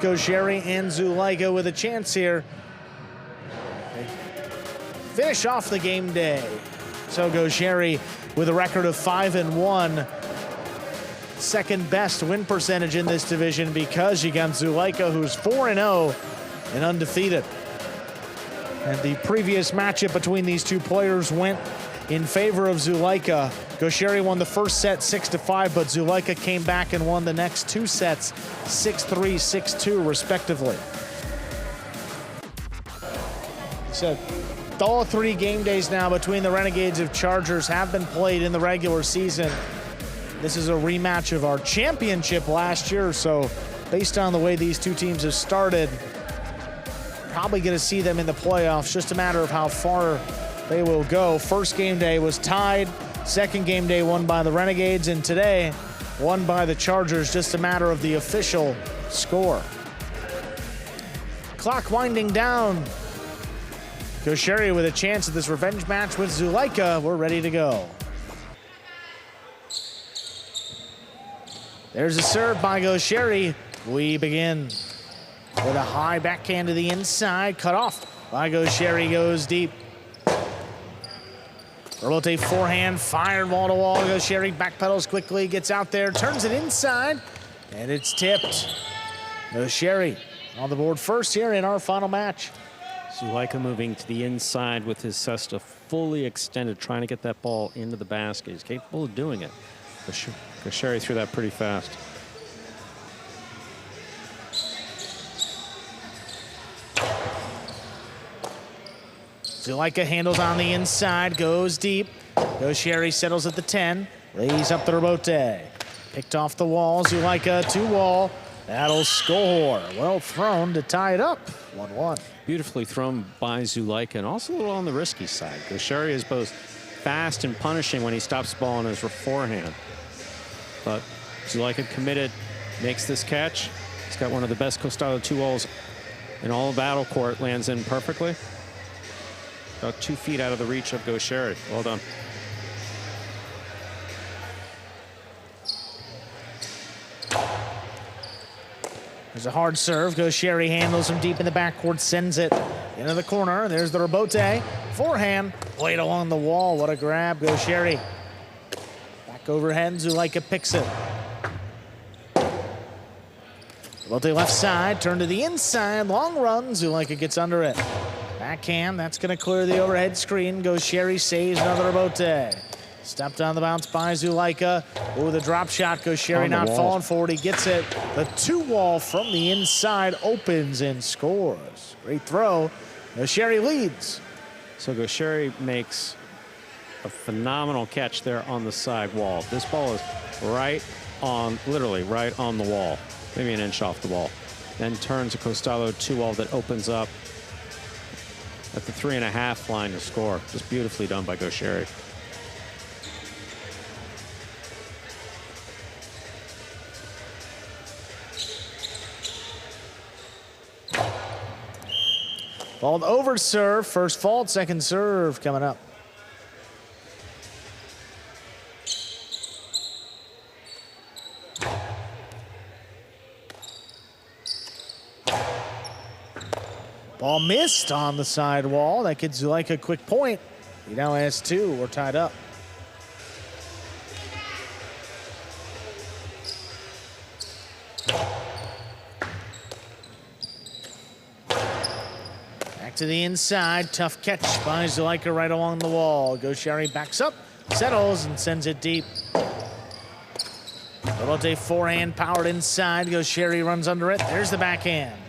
Goixerri and Zulaika with a chance here. They finish off the game day. So Goixerri with a record of 5-1. Second best win percentage in this division because you got Zulaika, who's 4-0 and undefeated. And the previous matchup between these two players went in favor of Zulaika. Goixerri won the first set 6-5, but Zulaika came back and won the next two sets 6-3, 6-2, respectively. So all three game days now between the Renegades of Chargers have been played in the regular season. This is a rematch of our championship last year, so based on the way these two teams have started, probably going to see them in the playoffs, just a matter of how far they will go. First game day was tied. Second game day won by the Renegades, and today won by the Chargers, just a matter of the official score. Clock winding down. Goixerri with a chance at this revenge match with Zulaika. We're ready to go. There's a serve by Goixerri. We begin with a high backhand to the inside, cut off by Goixerri, goes deep. Rebote forehand, fired wall to wall. Goixerri backpedals quickly, gets out there, turns it inside, and it's tipped. Goixerri on the board first here in our final match. Zulaika moving to the inside with his cesta fully extended, trying to get that ball into the basket. He's capable of doing it. Goixerri threw that pretty fast. Zulaika handles on the inside, goes deep. Goixerri settles at the 10, lays up the rebote. Picked off the wall, Zulaika to wall. That'll score. Well thrown to tie it up, 1-1. Beautifully thrown by Zulaika, and also a little on the risky side. Goixerri is both fast and punishing when he stops the ball on his forehand. But Zulaika committed, makes this catch. He's got one of the best Costado 2-walls in all of Battle Court, lands in perfectly. About 2 feet out of the reach of Goixerri. Well done. There's a hard serve. Goixerri handles him deep in the backcourt, sends it into the corner. There's the rebote. Forehand, played along the wall. What a grab, Goixerri. Back overhead, Zulaika picks it. Rebote left side, turn to the inside, long run. Zulaika gets under it. Backhand, that's going to clear the overhead screen. Goixerri saves another rebote. Stepped on the bounce by Zulaika. Oh, the drop shot. Goixerri not falling forward. He gets it. The 2-wall from the inside opens and scores. Great throw. Goixerri leads. So Goixerri makes a phenomenal catch there on the side wall. This ball is right on, literally right on the wall, maybe an inch off the wall. Then turns a Costado 2-wall that opens up at the 3.5 line to score. Just beautifully done by Goixerri. Ball over serve, first fault, second serve coming up. Ball missed on the side wall. That gives Zulaika a quick point. He now has 2. We're tied up. Back to the inside. Tough catch by Zulaika right along the wall. Goixerri backs up, settles, and sends it deep. Rebote forehand powered inside. Goixerri runs under it. There's the backhand.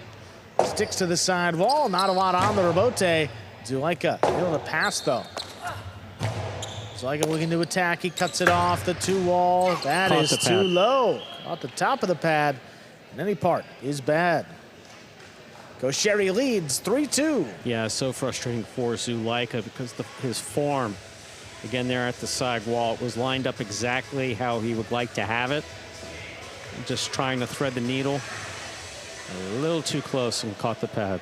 Sticks to the side wall. Not a lot on the rebote. Zulaika able to pass, though. Zulaika looking to attack. He cuts it off the 2-wall. That is too low. Off the top of the pad. And any part is bad. Goixerri leads 3-2. Yeah, so frustrating for Zulaika because his form, again, there at the side wall, was lined up exactly how he would like to have it. Just trying to thread the needle. A little too close and caught the pad.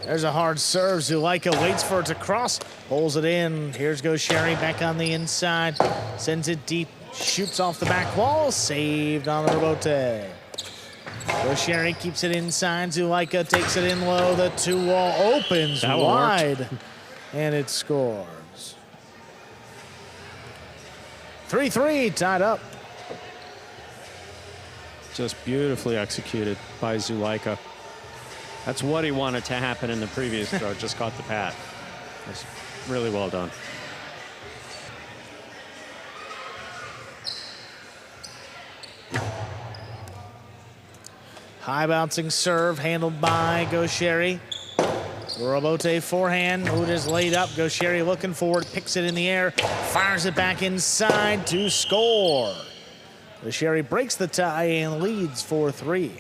There's a hard serve. Zulaika waits for it to cross, pulls it in. Here's Goixerri back on the inside, sends it deep. Shoots off the back wall, saved on the rebote. Goixerri keeps it inside. Zulaika takes it in low. The 2-wall opens That one wide, and it scores. 3-3, tied up. Just beautifully executed by Zulaika. That's what he wanted to happen in the previous throw. Just caught the pad. That's really well done. High bouncing serve handled by Goixerri. Rebote forehand. Uda's laid up. Goixerri looking forward, picks it in the air, fires it back inside to score. Goixerri breaks the tie and leads 4-3.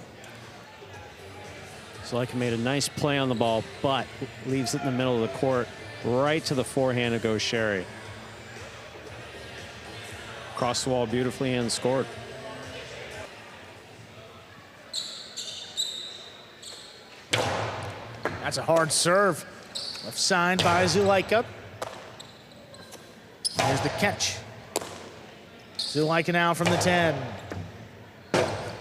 Zulaika made a nice play on the ball, but leaves it in the middle of the court, right to the forehand of Goixerri. Crossed the wall beautifully and scored. That's a hard serve. Left side by Zulaika. There's the catch. Zulaika now from the 10.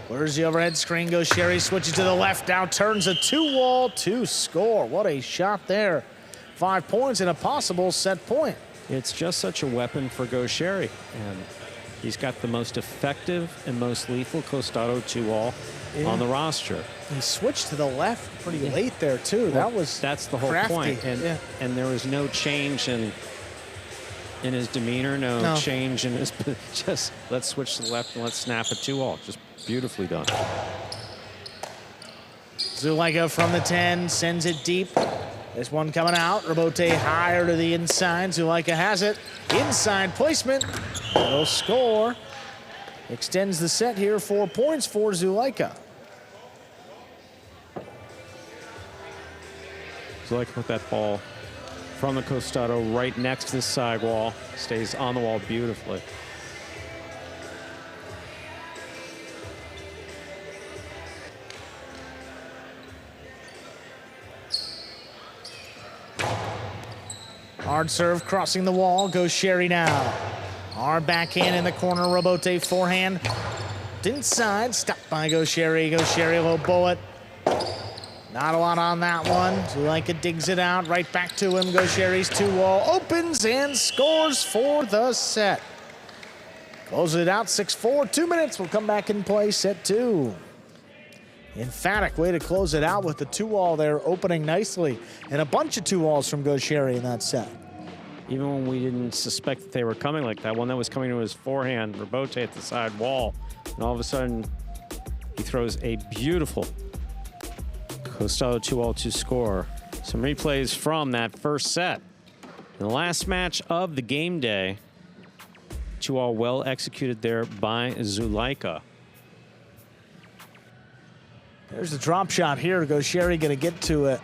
Where's the overhead screen? Goixerri switches to the left, now turns a 2-wall to score. What a shot there. 5 points and a possible set point. It's just such a weapon for Goixerri, and he's got the most effective and most lethal costado 2-wall on the roster. He switched to the left pretty late there too. Well, that's the whole crafty. point. And there was no change in his demeanor, no change in his, just let's switch to the left and let's snap a 2-wall. Just beautifully done. Zulaika from the 10 sends it deep. This one coming out. Rebote higher to the inside. Zulaika has it. Inside placement. No score. Extends the set here. 4 points for Zulaika. Zulaika put that ball from the costado right next to the sidewall. Stays on the wall beautifully. Hard serve crossing the wall. Goixerri now. Hard backhand in the corner. Rebote forehand. Inside. Stopped by Goixerri. Goixerri low bullet. Not a lot on that one. Zulaika digs it out. Right back to him. Goixerri's 2-wall opens and scores for the set. Closes it out 6-4. 2 minutes. We'll come back and play set 2. Emphatic way to close it out with the 2-wall there opening nicely. And a bunch of 2-walls from Goixerri in that set. Even when we didn't suspect that they were coming like that, one that was coming to his forehand, Rebote at the side wall. And all of a sudden, he throws a beautiful costado 2-wall to score. Some replays from that first set. In the last match of the game day, 2-wall well executed there by Zulaika. There's the drop shot here. Goixerri going to get to it.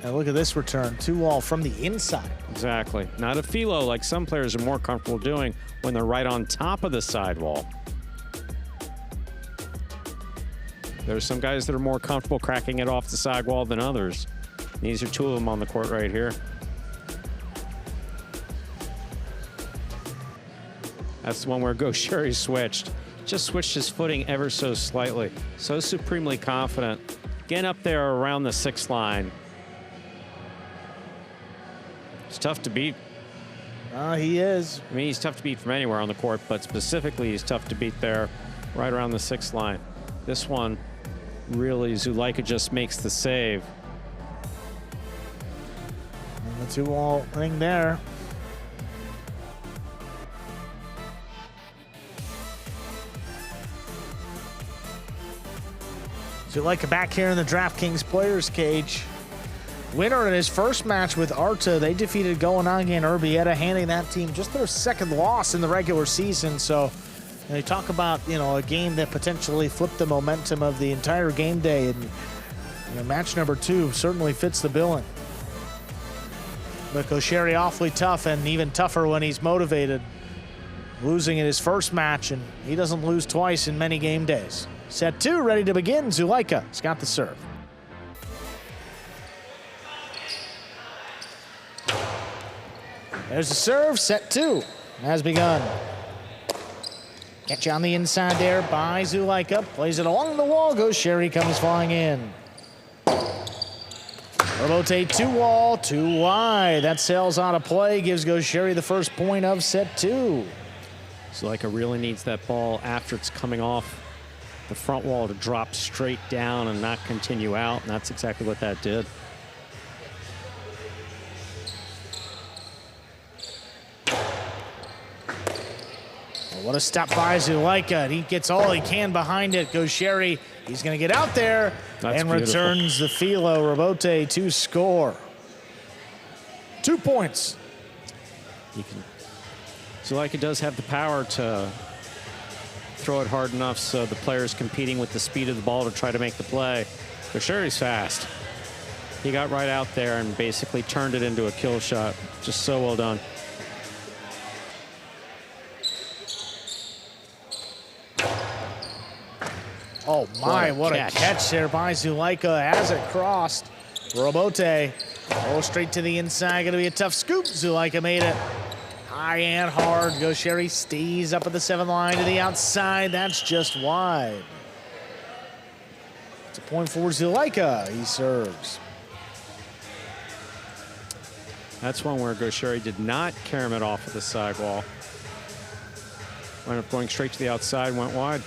And look at this return. 2-wall from the inside. Exactly. Not a philo like some players are more comfortable doing when they're right on top of the sidewall. There's some guys that are more comfortable cracking it off the sidewall than others. These are 2 of them on the court right here. That's the one where Goixerri switched. Just switched his footing ever so slightly. So supremely confident. Getting up there around the 6th line. It's tough to beat. He is. I mean, he's tough to beat from anywhere on the court, but specifically he's tough to beat there right around the 6th line. This one, really, Zulaika just makes the save. And the 2-wall thing there. Zulaika back here in the DraftKings players cage. Winner in his first match with Arta, they defeated Goixerri and Urbieta, handing that team just their 2nd loss in the regular season. So they talk about, a game that potentially flipped the momentum of the entire game day. And match number 2 certainly fits the billing. But Goixerri awfully tough, and even tougher when he's motivated. Losing in his first match, and he doesn't lose twice in many game days. Set 2 ready to begin. Zulaika's got the serve. There's the serve. Set 2 has begun. Catch on the inside there by Zulaika. Plays it along the wall. Goixerri comes flying in. Robote 2-wall, 2 wide. That sails out of play. Gives Goixerri the first point of set 2. Zulaika really needs that ball after it's coming off the front wall to drop straight down and not continue out. And that's exactly what that did. What a stop by Zulaika. He gets all he can behind it. Goixerri, he's going to get out there. That's and beautiful. Returns the Filo. Robote to score. 2 points. Zulaika does have the power to throw it hard enough so the player's competing with the speed of the ball to try to make the play. Goixerri's fast. He got right out there and basically turned it into a kill shot. Just so well done. Oh my, what a catch. catch there by Zulaika as it crossed. Robote, straight to the inside, gonna be a tough scoop. Zulaika made it high and hard. Goixerri stays up at the 7th line to the outside. That's just wide. It's a point for Zulaika. He serves. That's one where Goixerri did not carom it off of the sidewall. Wound up going straight to the outside, went wide.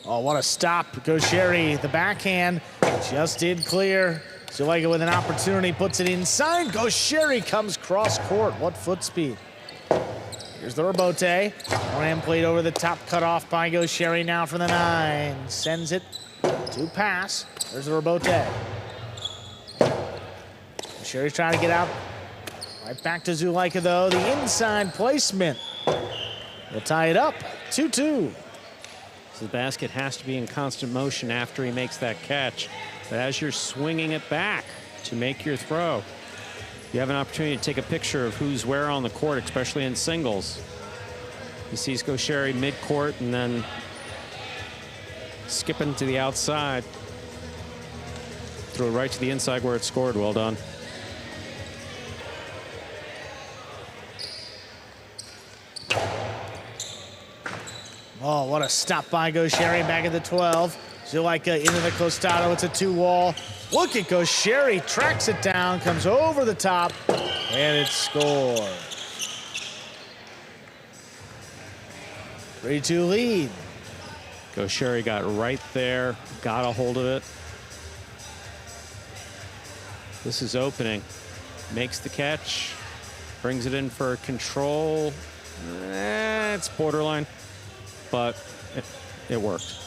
Oh, what a stop. Goixerri, the backhand, just did clear. Zulaika with an opportunity, puts it inside. Goixerri comes cross court. What foot speed. Here's the Robote. One-hand played over the top, cut off by Goixerri now for the 9. Sends it to pass. There's the Robote. Goixerri's trying to get out. Right back to Zulaika, though. The inside placement will tie it up. 2-2. The basket has to be in constant motion after he makes that catch. But as you're swinging it back to make your throw, you have an opportunity to take a picture of who's where on the court, especially in singles. He sees Goixerri mid-court and then skipping to the outside. Throw it right to the inside where it scored. Well done. Oh, what a stop by Goixerri back at the 12. Zulaika into the costado. It's a 2-wall. Look at Goixerri. Tracks it down, comes over the top, and it's scored. 3-2 lead. Goixerri got right there, got a hold of it. This is opening. Makes the catch, brings it in for control. It's borderline, but it worked.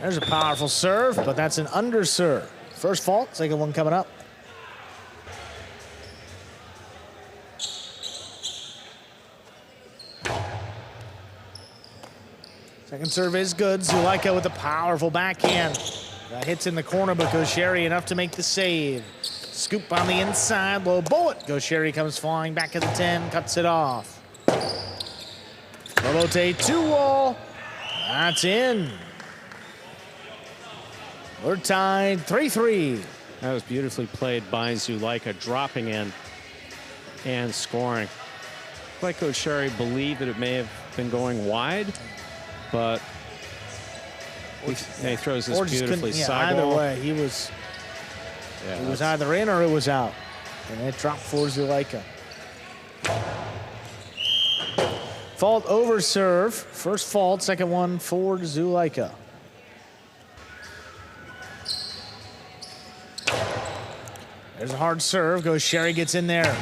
There's a powerful serve, but that's an underserve. First fault, second one coming up. Second serve is good. Zulaika with a powerful backhand. That hits in the corner, but Goixerri enough to make the save. Scoop on the inside, low bullet. Goixerri comes flying back at the 10, cuts it off. Robote 2-wall. That's in. We're tied 3-3. That was beautifully played by Zulaika, dropping in and scoring. Like Goixerri believed that it may have been going wide, but he throws this beautifully sidewall. Either way, he was either in or it was out. And it dropped for Zulaika. Fault over serve. First fault, second one for Zulaika. There's a hard serve. Goixerri gets in there.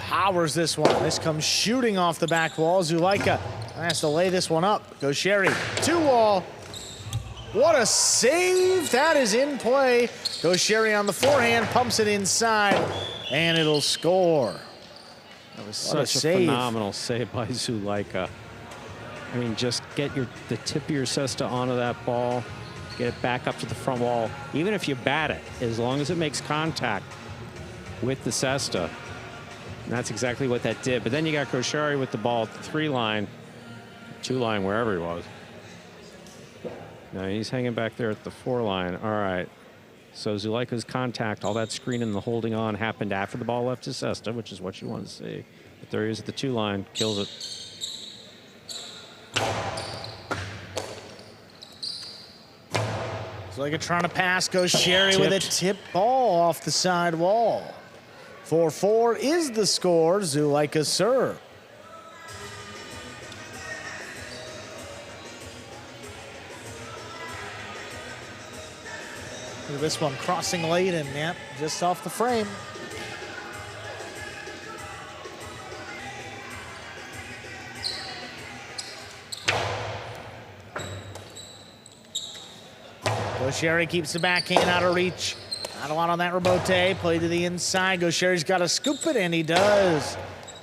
Powers this one. This comes shooting off the back wall. Zulaika has to lay this one up. Goixerri, 2-wall. What a save. That is in play. Goixerri on the forehand, pumps it inside, and it'll score. That was such a phenomenal save by Zulaika. I mean, just get the tip of your cesta onto that ball, get it back up to the front wall. Even if you bat it, as long as it makes contact with the cesta. And that's exactly what that did. But then you got Goixerri with the ball at the 3-line, 2-line, wherever he was. No, he's hanging back there at the 4 line. All right. So Zulaika's contact, all that screening and the holding on happened after the ball left his cesta, which is what you want to see. But there he is at the 2 line, kills it. Zulaika trying to pass, Goixerri with a tip ball off the side wall. 4-4 is the score. Zulaika serve. Look at this one crossing late and yep, just off the frame. Goixerri keeps the backhand out of reach. Not a lot on that rebote. Play to the inside. Goixerri's got to scoop it, and he does.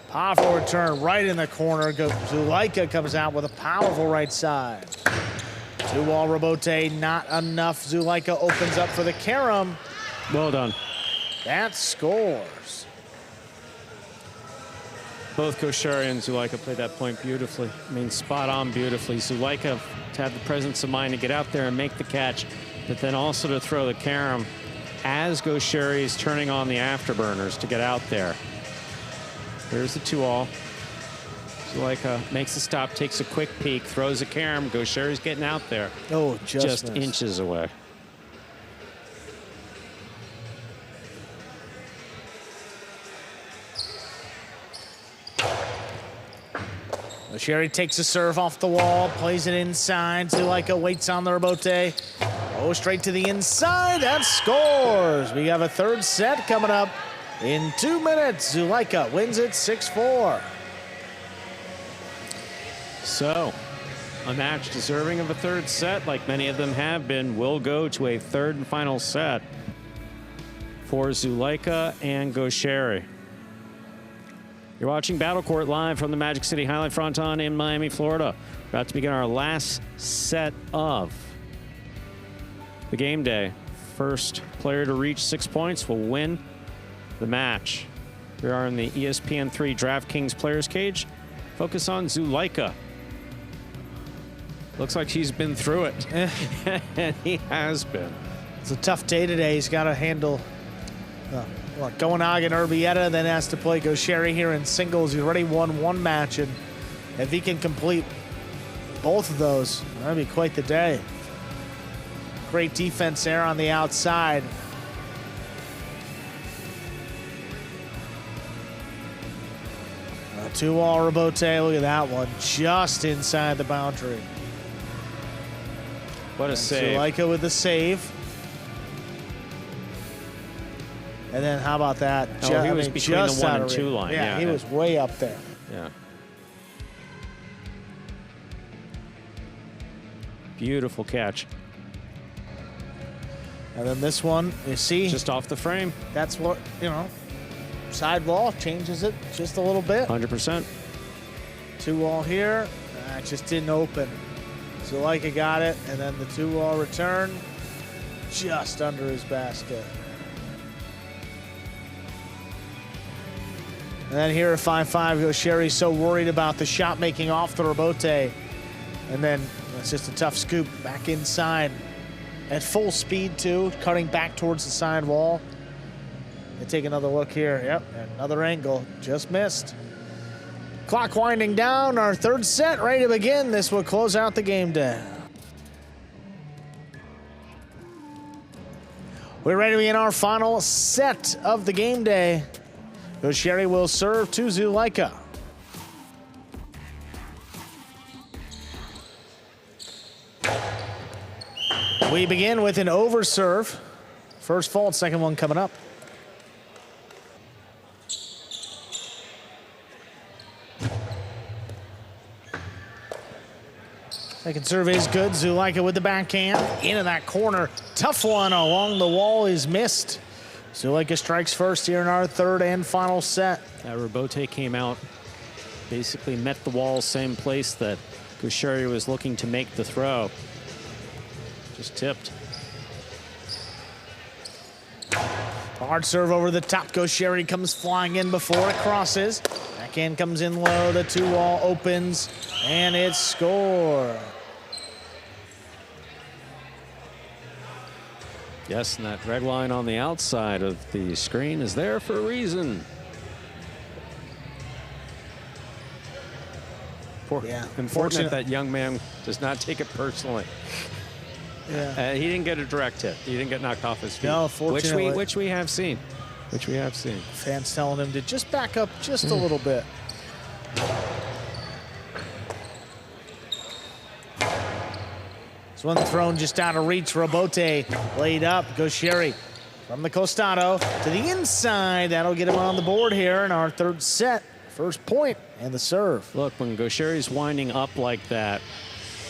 Powerful return right in the corner. Zulaika comes out with a powerful right side. 2-wall rebote, not enough. Zulaika opens up for the carom. Well done. That scores. Both Goixerri and Zulaika played that point beautifully. I mean, spot on beautifully. Zulaika had the presence of mind to get out there and make the catch, but then also to throw the carom as Goixerri is turning on the afterburners to get out there. Here's the 2-all. Zulaika makes the stop, takes a quick peek, throws a carom. Goixerri's getting out there. Oh, just inches away. Goixerri takes a serve off the wall, plays it inside. Zulaika waits on the rebote. Oh, straight to the inside. That scores. We have a 3rd set coming up in 2 minutes. Zulaika wins it 6-4. So, a match deserving of a 3rd set, like many of them have been, will go to a 3rd and final set for Zulaika and Goixerri. You're watching Battle Court live from the Magic City Fronton in Miami, Florida. About to begin our last set of the game day. First player to reach 6 points will win the match. We are in the ESPN3 DraftKings Players Cage. Focus on Zulaika. Looks like he's been through it. And he has been. It's a tough day today. He's got to handle Goixerri and Urbieta, then has to play Goixerri here in singles. He's already won 1 match, and if he can complete both of those, that'd be quite the day. Great defense there on the outside. A 2-wall rebote, look at that one, just inside the boundary. What a save. Zulaika with the save. And then how about that? Oh, he was between the 1 and 2 line. Yeah, he was way up there. Yeah. Beautiful catch. And then this one, you see? Just off the frame. That's what, side wall changes it just a little bit. 100%. 2-wall here. It just didn't open. Zulaika got it, and then the 2-wall return just under his basket. And then here at 5-5, Goixerri's so worried about the shot making off the rebote. And then it's just a tough scoop back inside. At full speed, too, cutting back towards the side wall. And take another look here. Yep, another angle. Just missed. Clock winding down. Our 3rd set ready to begin. This will close out the game day. We're ready to begin our final set of the game day. Goixerri will serve to Zulaika. We begin with an overserve. First fault, second one coming up. Second serve is good. Zulaika with the backhand into that corner. Tough one along the wall is missed. Zulaika strikes first here in our 3rd and final set. That rebote came out, basically met the wall, same place that Goixerri was looking to make the throw. Just tipped. Hard serve over the top. Goixerri comes flying in before it crosses. Backhand comes in low. The 2-wall opens, and it's score. Yes, and that red line on the outside of the screen is there for a reason. Yeah, Important that young man does not take it personally. Yeah. He didn't get a direct hit. He didn't get knocked off his feet. No, fortunately. Which we have seen. Fans telling him to just back up just a little bit. This one thrown just out of reach. Robote laid up. Goixerri from the costado to the inside. That'll get him on the board here in our third set. First point and the serve. Look, when Goixerri's winding up like that,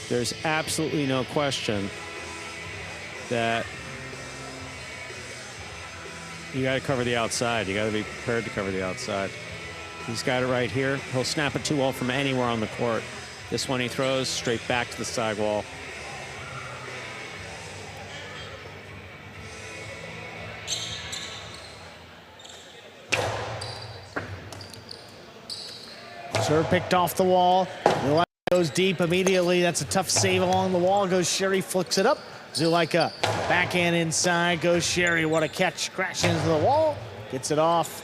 there's absolutely no question that you got to cover the outside. You got to be prepared to cover the outside. He's got it right here. He'll snap a 2-wall from anywhere on the court. This one he throws straight back to the sidewall. Serve picked off the wall. Zulaika goes deep immediately. That's a tough save along the wall. Goixerri flicks it up. Zulaika backhand inside. Goixerri, what a catch. Crashes into the wall. Gets it off.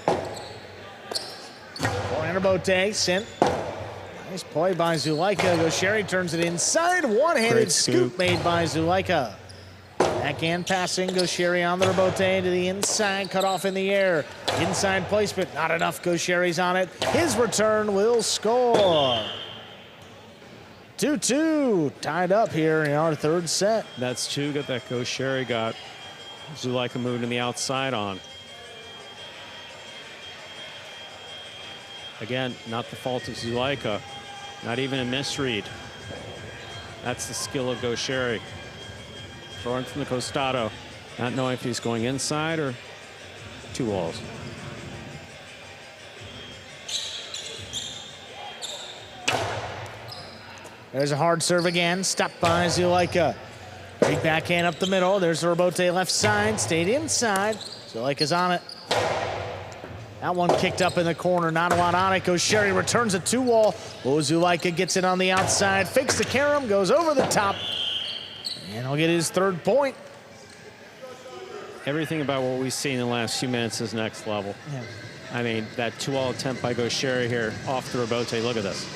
Forehand Bote sent. Nice play by Zulaika. Goixerri turns it inside. One-handed scoop made by Zulaika. Backhand passing. Goixerri on the Robote to the inside. Cut off in the air. Inside placement. Not enough. Goixerri's on it. His return will score. 2-2. Tied up here in our third set. That's two that Goixerri got Zulaika moving to the outside on. Again, not the fault of Zulaika. Not even a misread. That's the skill of Goixerri. Throwing from the costado, not knowing if he's going inside or 2 walls. There's a hard serve again, stopped by Zulaika. Big backhand up the middle. There's the Robote left side, stayed inside. Zulaika's on it. That one kicked up in the corner, not a lot on it. Goixerri returns a 2-wall. Zulaika gets it on the outside, fakes the carom, goes over the top. And he'll get his third point. Everything about what we've seen in the last few minutes is next level. Yeah. I mean, that 2-wall attempt by Goixerri here off the Robote. Look at this.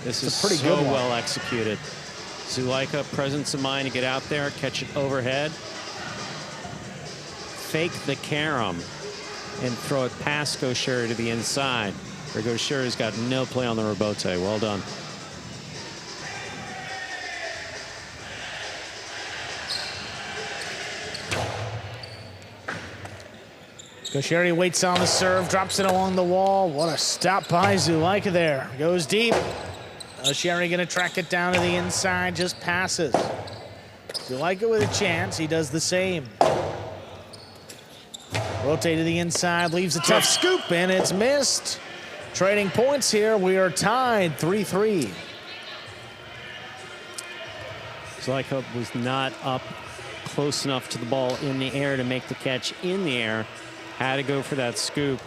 This is pretty so good one. well executed. Zulaika, presence of mind to get out there, catch it overhead, fake the carom, and throw it past Goixerri to the inside, where Goixerri's got no play on the Robote. Well done. Goixerri waits on the serve, drops it along the wall. What a stop by Zulaika there. Goes deep. Goixerri gonna track it down to the inside, just passes. Zulaika with a chance, he does the same. Rotate to the inside, leaves a tough scoop, and it's missed. Trading points here, we are tied 3-3. Zulaika was not up close enough to the ball in the air to make the catch in the air. Had to go for that scoop.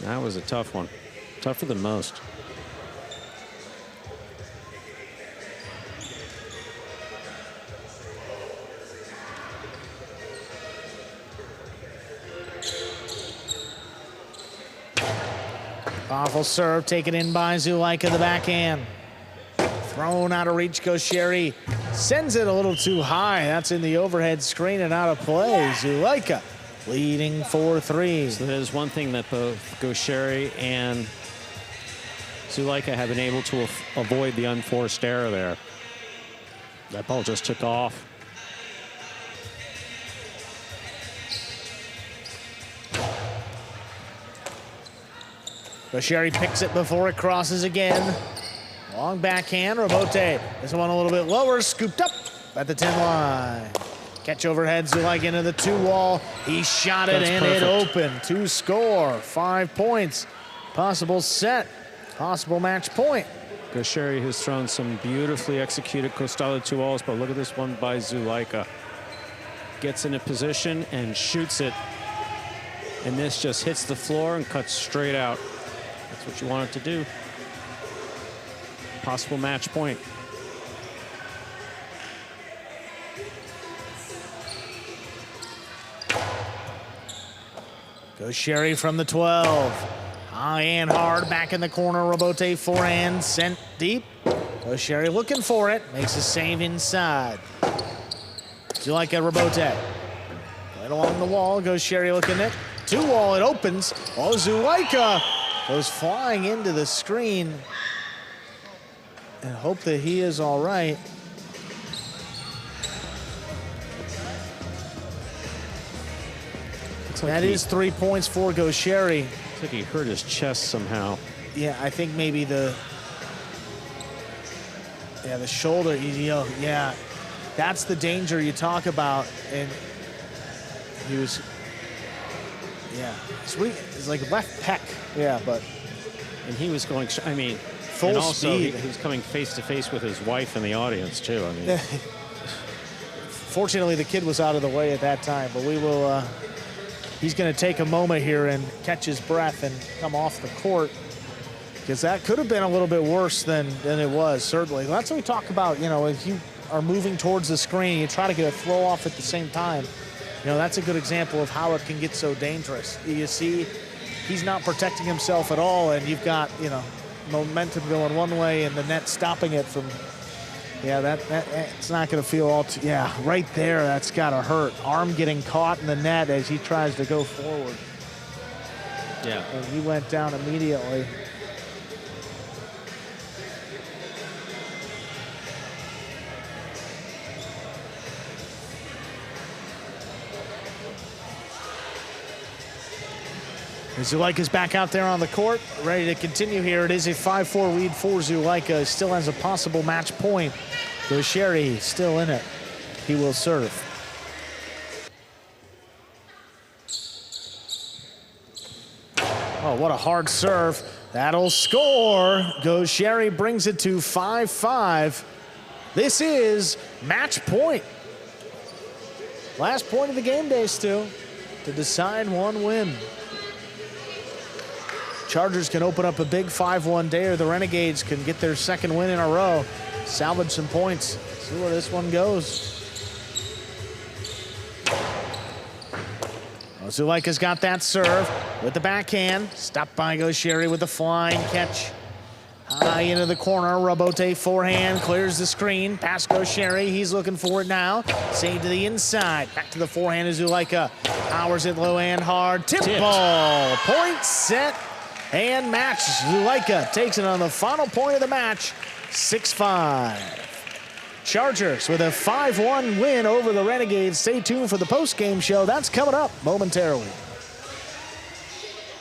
That was a tough one. Tougher than most. Powerful serve, taken in by Zulaika, the backhand. Thrown out of reach, Goixerri sends it a little too high. That's in the overhead screen and out of play. Zulaika leading 4-3. So there's one thing that both Goixerri and Zulaika have been able to avoid the unforced error there. That ball just took off. Goixerri picks it before it crosses again. Long backhand, Robote. This one a little bit lower, scooped up at the 10 line. Catch overhead, Zulaika into the 2-wall. He shot it and it opened to score. 5 points. Possible set, possible match point. Goixerri has thrown some beautifully executed costado 2-walls, but look at this one by Zulaika. Gets in a position and shoots it. And this just hits the floor and cuts straight out. That's what you want it to do. Possible match point. Goixerri from the 12. High and hard, back in the corner. Robote forehand sent deep. Goixerri looking for it, makes a save inside. Zulaika, Robote. Right along the wall, Goixerri looking at it. 2-wall, it opens. Oh, Zulaika goes flying into the screen. And hope that he is all right. That is 3 points for Goixerri. Looks like he hurt his chest somehow. Yeah, I think maybe the shoulder. Yeah, that's the danger you talk about. And he was, it's like left pec. Yeah, and he was going. I mean, full and also speed. He was coming face to face with his wife in the audience too. I mean, fortunately the kid was out of the way at that time. But we will. He's going to take a moment here and catch his breath and come off the court, because that could have been a little bit worse than it was, certainly. That's what we talk about, if you are moving towards the screen, you try to get a throw off at the same time. That's a good example of how it can get so dangerous. You see, he's not protecting himself at all, and you've got, momentum going one way and the net stopping it from, it's not going to feel all too, right there, that's got to hurt. Arm getting caught in the net as he tries to go forward. Yeah. And he went down immediately. Zulaika's back out there on the court, ready to continue here. It is a 5-4 lead for Zulaika. Still has a possible match point. Goixerri still in it. He will serve. Oh, what a hard serve. That'll score. Goixerri brings it to 5-5. This is match point. Last point of the game day, Stu, to decide one win. Chargers can open up a big 5-1 day, or the Renegades can get their second win in a row, salvage some points. See where this one goes. Zulaika's got that serve with the backhand. Stopped by Goixerri with the flying catch. High into the corner. Robote forehand clears the screen. Past Goixerri. He's looking for it now. Save to the inside. Back to the forehand of Zulaika. Powers it low and hard. Tip ball. Point, set, and match. Zulaika takes it on the final point of the match. 6-5. Chargers with a 5-1 win over the Renegades. Stay tuned for the post-game show. That's coming up momentarily.